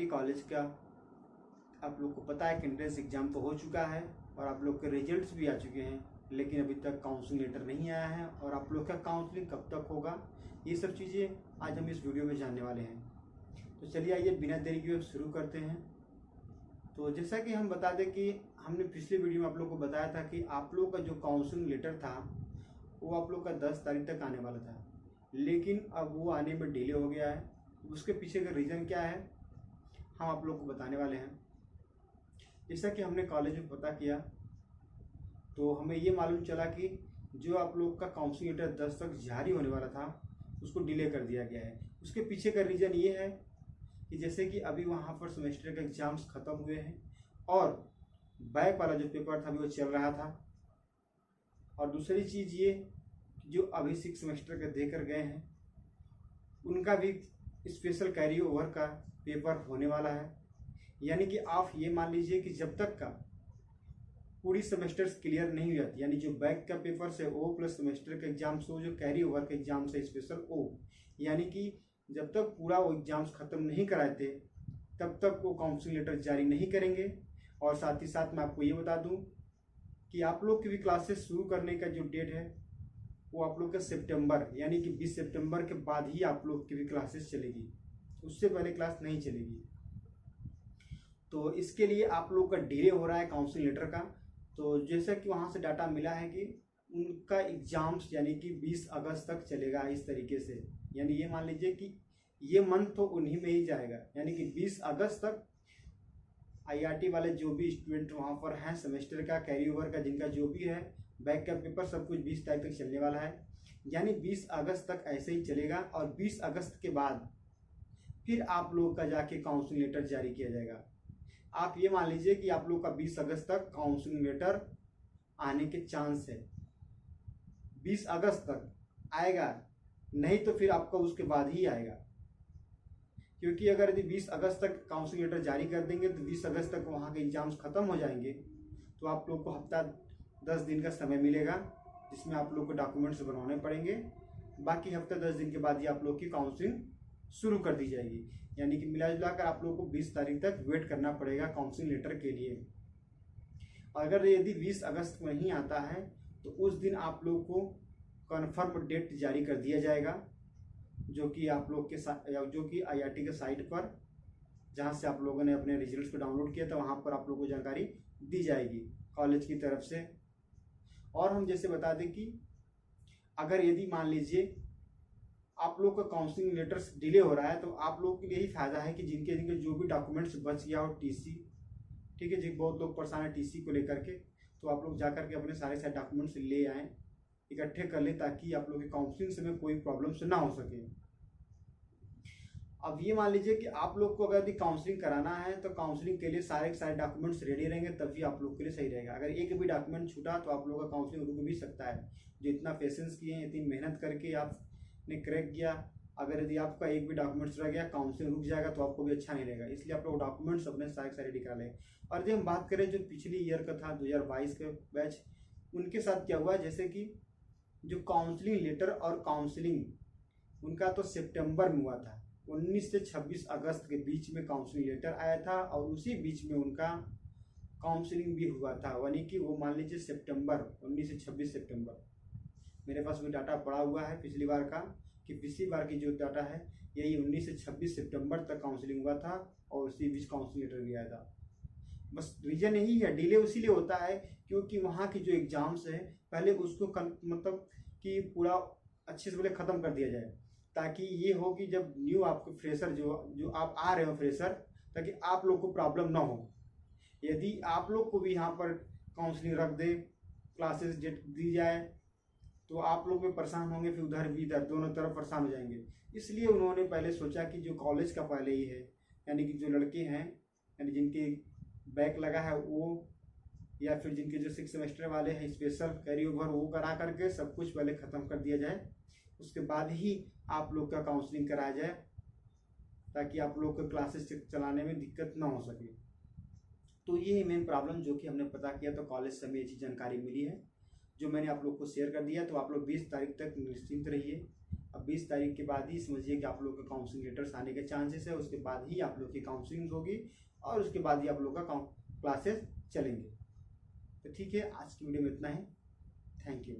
College का आप लोग को पता है कि एंट्रेंस एग्ज़ाम तो हो चुका है और आप लोग के रिजल्ट्स भी आ चुके हैं, लेकिन अभी तक काउंसलिंग लेटर नहीं आया है और आप लोग का काउंसलिंग कब तक होगा, ये सब चीज़ें आज हम इस वीडियो में जानने वाले हैं। तो चलिए आइए बिना देरी किए शुरू करते हैं। तो जैसा कि हम बता दें कि हमने पिछले वीडियो में आप लोग को बताया था कि आप लोग का जो काउंसलिंग लेटर था वो आप लोग का 10 तारीख तक आने वाला था, लेकिन अब वो आने में डिले हो गया है। उसके पीछे का रीज़न क्या है हम आप लोग को बताने वाले हैं। जैसा कि हमने कॉलेज में पता किया तो हमें ये मालूम चला कि जो आप लोग का काउंसलिंग लेटर 10 तक जारी होने वाला था उसको डिले कर दिया गया है। उसके पीछे का रीज़न ये है कि जैसे कि अभी वहाँ पर सेमेस्टर के एग्ज़ाम्स ख़त्म हुए हैं और बैक वाला जो पेपर था वो चल रहा था, और दूसरी चीज़ ये जो अभी 6 सेमेस्टर के देकर गए हैं उनका भी स्पेशल कैरी ओवर का पेपर होने वाला है। यानी कि आप ये मान लीजिए कि जब तक का पूरी सेमेस्टर्स क्लियर नहीं हो जाती, यानी जो बैक का पेपर से ओ प्लस सेमेस्टर के एग्जाम से जो कैरी ओवर के एग्जाम से स्पेशल ओ, यानी कि जब तक पूरा वो एग्जाम्स ख़त्म नहीं कराते तब तक वो काउंसलिंग लेटर जारी नहीं करेंगे। और साथ ही साथ मैं आपको ये बता दूं कि आप लोग की भी क्लासेस शुरू करने का जो डेट है वो आप लोग का सितंबर यानी कि 20 सितंबर के बाद ही आप लोग की भी क्लासेस चलेगी, उससे पहले क्लास नहीं चलेगी। तो इसके लिए आप लोग का डिले हो रहा है काउंसलिंग लेटर का। तो जैसा कि वहाँ से डाटा मिला है कि उनका एग्ज़ाम्स यानी कि 20 अगस्त तक चलेगा इस तरीके से, यानी ये मान लीजिए कि ये मंथ तो उन्हीं में ही जाएगा, यानी कि 20 अगस्त तक आईआरटी वाले जो भी स्टूडेंट वहाँ पर हैं सेमेस्टर का कैरी ओवर का जिनका जो भी है बैक का पेपर सब कुछ 20 तारीख तक चलने वाला है, यानी 20 अगस्त तक ऐसे ही चलेगा। और 20 अगस्त के बाद फिर आप लोग का जाके काउंसलिंग लेटर जारी किया जाएगा। आप ये मान लीजिए कि आप लोग का 20 अगस्त तक काउंसलिंग लेटर आने के चांस है, 20 अगस्त तक आएगा, नहीं तो फिर आपका उसके बाद ही आएगा। क्योंकि अगर यदि 20 अगस्त तक काउंसलिंग लेटर जारी कर देंगे तो 20 अगस्त तक वहाँ के एग्जाम्स ख़त्म हो जाएंगे, तो आप लोग को हफ्ता 10 दिन का समय मिलेगा जिसमें आप लोग को डॉक्यूमेंट्स बनवाने पड़ेंगे। बाकी हफ्ता 10 दिन के बाद ही आप लोग की काउंसलिंग शुरू कर दी जाएगी, यानी कि मिला जुला कर आप लोग को 20 तारीख तक वेट करना पड़ेगा काउंसलिंग लेटर के लिए। अगर यदि 20 अगस्त में नहीं आता है तो उस दिन आप लोग को कन्फर्म डेट जारी कर दिया जाएगा, जो कि आप लोग के जो कि आईआरटी के साइट पर जहां से आप लोगों ने अपने रिजल्ट्स को डाउनलोड किया था वहां पर आप लोगों को जानकारी दी जाएगी कॉलेज की तरफ से। और हम जैसे बता दें कि अगर यदि मान लीजिए आप लोग का काउंसलिंग लेटर्स डिले हो रहा है तो आप लोग के लिए ही फायदा है कि जिनके जिनके जो भी डॉक्यूमेंट्स बच गया हो, टीसी, ठीक है जी, बहुत लोग परेशान है टीसी को लेकर के, तो आप लोग जाकर के अपने सारे डॉक्यूमेंट्स ले आएँ, इकट्ठे कर ले, ताकि आप लोग की काउंसलिंग समय कोई प्रॉब्लम्स ना हो सके। अब ये मान लीजिए कि आप लोग को अगर काउंसलिंग कराना है तो काउंसलिंग के लिए सारे डॉक्यूमेंट्स रेडी रहेंगे तभी आप लोग के लिए सही रहेगा। अगर एक भी डॉक्यूमेंट छूटा तो आप लोग का काउंसलिंग रुक भी सकता है। जो इतना पेशेंस किए हैं, इतनी मेहनत करके आपने क्रैक किया, अगर यदि आपका एक भी डॉक्यूमेंट्स रह गया काउंसलिंग रुक जाएगा तो आपको भी अच्छा नहीं रहेगा। इसलिए आप लोग डॉक्यूमेंट्स अपने सारे रेडी करा लें। और यदि हम बात करें जो पिछली ईयर का था 2022 के बैच, उनके साथ क्या हुआ, जैसे कि जो काउंसलिंग लेटर और काउंसलिंग उनका तो सितंबर में हुआ था, 19 से 26 अगस्त के बीच में काउंसलिंग लेटर आया था और उसी बीच में उनका काउंसलिंग भी हुआ था, यानी कि वो मान लीजिए सितंबर 19 से 26 सितंबर। मेरे पास भी डाटा पड़ा हुआ है पिछली बार का, कि पिछली बार की जो डाटा है यही 19 से 26 सितंबर तक काउंसलिंग हुआ था और उसी बीच काउंसलिंग लेटर भी आया था। बस रीजन यही है, डिले उसीलिए होता है क्योंकि वहाँ की जो एग्जाम्स है पहले उसको मतलब कि पूरा अच्छे से पहले ख़त्म कर दिया जाए, ताकि ये हो कि जब न्यू आपको फ्रेशर जो आप आ रहे हो फ्रेशर, ताकि आप लोग को प्रॉब्लम ना हो। यदि आप लोग को भी यहाँ पर काउंसलिंग रख दे, क्लासेस डेट दी जाए, तो आप लोग भी परेशान होंगे, फिर उधर भी इधर दोनों तरफ परेशान हो जाएंगे। इसलिए उन्होंने पहले सोचा कि जो कॉलेज का पहले ही है, यानी कि जो लड़के हैं यानी जिनके बैक लगा है वो, या फिर जिनके जो 6 सेमेस्टर वाले हैं स्पेशल कैरी ओवर, वो करा करके सब कुछ पहले ख़त्म कर दिया जाए, उसके बाद ही आप लोग का काउंसलिंग कराया जाए, ताकि आप लोग को क्लासेस चलाने में दिक्कत ना हो सके। तो ये मेन प्रॉब्लम जो कि हमने पता किया, तो कॉलेज से हमें ये चीज़ जानकारी मिली है जो मैंने आप लोग को शेयर कर दिया। तो आप लोग 20 तारीख तक निश्चिंत रहिए, अब 20 तारीख के बाद ही समझिए कि आप लोग के काउंसलिंग लेटर्स आने के चांसेस है। उसके बाद ही आप लोग की काउंसलिंग होगी और उसके बाद ही आप लोग का क्लासेस चलेंगे। तो ठीक है, आज की वीडियो में इतना ही। Thank you.